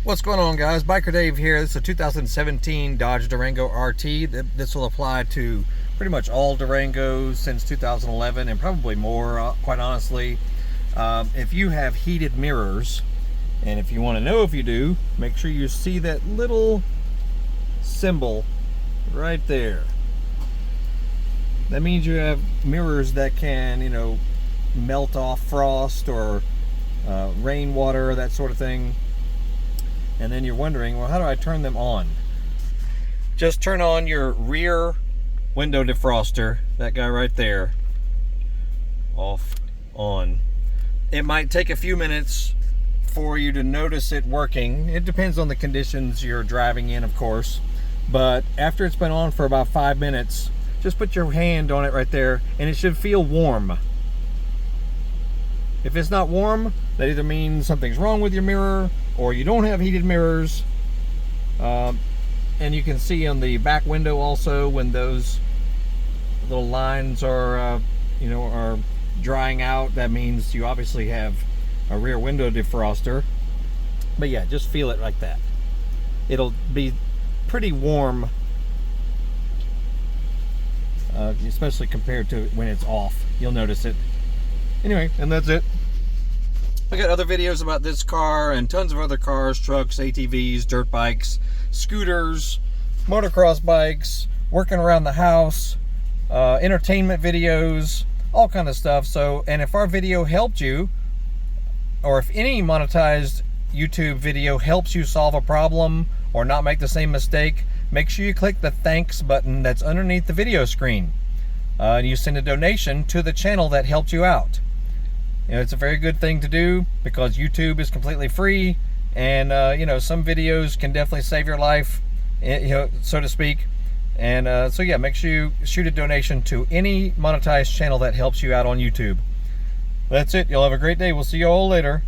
What's going on, guys? Biker Dave here. This is a 2017 Dodge Durango RT. This will apply to pretty much all Durangos since 2011 and probably more, quite honestly. If you have heated mirrors, and if you want to know if you do, make sure you see that little symbol right there. That means you have mirrors that can, you know, melt off frost or rainwater, that sort of thing. And then you're wondering, well, how do I turn them on? Just turn on your rear window defroster, that guy right there, off, on. It might take a few minutes for you to notice it working. It depends on the conditions you're driving in, of course. But after it's been on for about 5 minutes, just put your hand on it right there and it should feel warm. If it's not warm, that either means something's wrong with your mirror or you don't have heated mirrors. And you can see on the back window also when those little lines are, are drying out, that means you obviously have a rear window defroster. But yeah, just feel it like that. It'll be pretty warm, especially compared to when it's off. You'll notice it. Anyway, and that's it. I got other videos about this car and tons of other cars, trucks, ATVs, dirt bikes, scooters, motocross bikes, working around the house, entertainment videos, all kind of stuff. So, and if our video helped you, or if any monetized YouTube video helps you solve a problem or not make the same mistake, make sure you click the thanks button that's underneath the video screen. And you send a donation to the channel that helped you out. You know, it's a very good thing to do because YouTube is completely free, and some videos can definitely save your life, so to speak. And so yeah, make sure you shoot a donation to any monetized channel that helps you out on YouTube. That's it. You'll have a great day. We'll see you all later.